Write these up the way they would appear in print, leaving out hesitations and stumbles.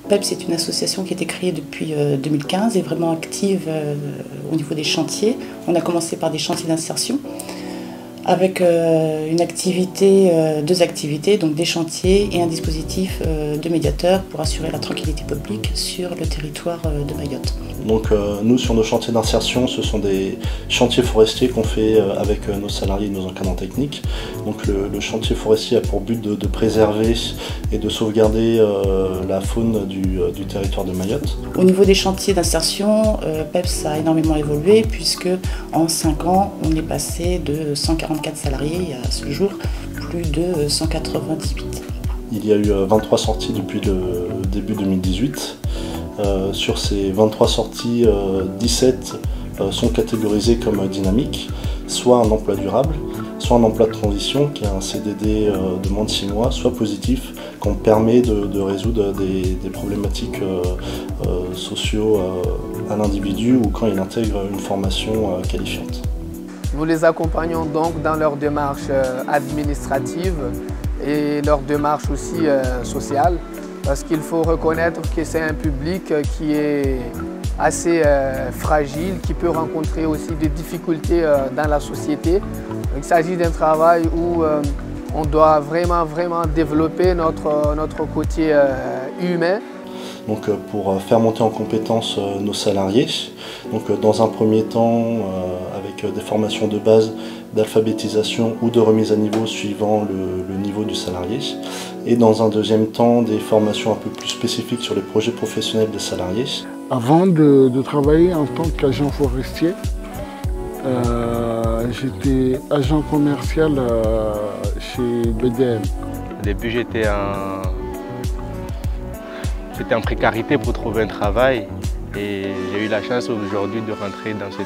PEPS est une association qui a été créée depuis 2015 et vraiment active au niveau des chantiers. On a commencé par des chantiers d'insertion avec deux activités, donc des chantiers et un dispositif de médiateur pour assurer la tranquillité publique sur le territoire de Mayotte. Donc nous, sur nos chantiers d'insertion, ce sont des chantiers forestiers qu'on fait avec nos salariés et nos encadrants techniques. Donc le chantier forestier a pour but de préserver et de sauvegarder la faune du territoire de Mayotte. Au niveau des chantiers d'insertion, PEPS a énormément évolué puisque en 5 ans, on est passé de 144 salariés à ce jour plus de 198. Il y a eu 23 sorties depuis le début 2018. Sur ces 23 sorties, 17 sont catégorisées comme dynamiques, soit un emploi durable, soit un emploi de transition qui a un CDD de moins de 6 mois, soit positif, qu'on permet de résoudre des problématiques sociaux à l'individu ou quand il intègre une formation qualifiante. Nous les accompagnons donc dans leur démarche administrative et leur démarche aussi sociale. Parce qu'il faut reconnaître que c'est un public qui est assez fragile, qui peut rencontrer aussi des difficultés dans la société. Donc, il s'agit d'un travail où on doit vraiment développer notre côté humain. Donc, pour faire monter en compétence nos salariés, donc, dans un premier temps avec des formations de base d'alphabétisation ou de remise à niveau suivant le niveau du salarié, et dans un deuxième temps des formations un peu plus spécifiques sur les projets professionnels des salariés. Avant de travailler en tant qu'agent forestier, j'étais agent commercial chez BDM. Au début, j'étais en précarité pour trouver un travail et j'ai eu la chance aujourd'hui de rentrer dans ce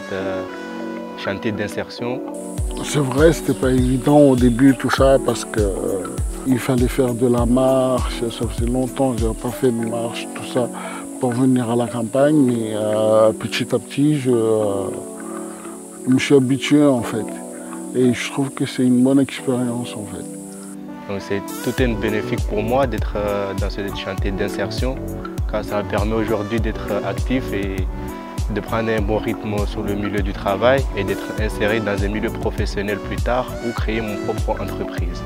chantier d'insertion. C'est vrai, c'était pas évident au début tout ça parce qu'il fallait faire de la marche. Ça faisait longtemps que je n'avais pas fait de marche, tout ça, pour venir à la campagne. Mais petit à petit, je me suis habitué en fait. Et je trouve que c'est une bonne expérience en fait. Donc c'est tout un bénéfice pour moi d'être dans ce chantier d'insertion, car ça me permet aujourd'hui d'être actif et de prendre un bon rythme sur le milieu du travail et d'être inséré dans un milieu professionnel plus tard ou créer mon propre entreprise.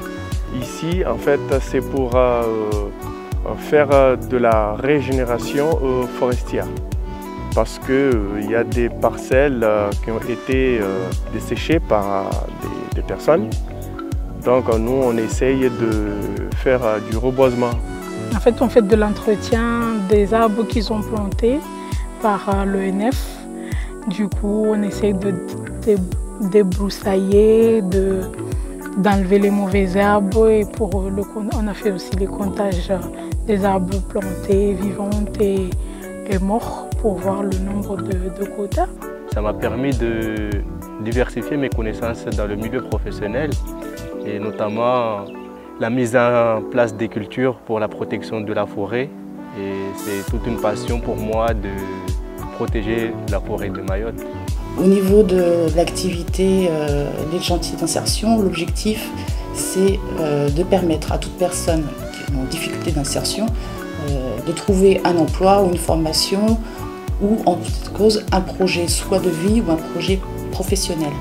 Ici, en fait, c'est pour faire de la régénération forestière parce qu'il y a des parcelles qui ont été desséchées par des personnes. Donc nous, on essaye de faire du reboisement. En fait, on fait de l'entretien des arbres qu'ils ont plantés par l'ENF. Du coup, on essaye de débroussailler, d'enlever les mauvais arbres et on a fait aussi les comptages des arbres plantés, vivants et morts pour voir le nombre de quotas. Ça m'a permis de diversifier mes connaissances dans le milieu professionnel et notamment la mise en place des cultures pour la protection de la forêt. Et c'est toute une passion pour moi de protéger la forêt de Mayotte. Au niveau de l'activité des chantiers d'insertion, l'objectif c'est de permettre à toute personne qui est en difficulté d'insertion de trouver un emploi ou une formation ou en toute cause un projet soit de vie ou un projet professionnel.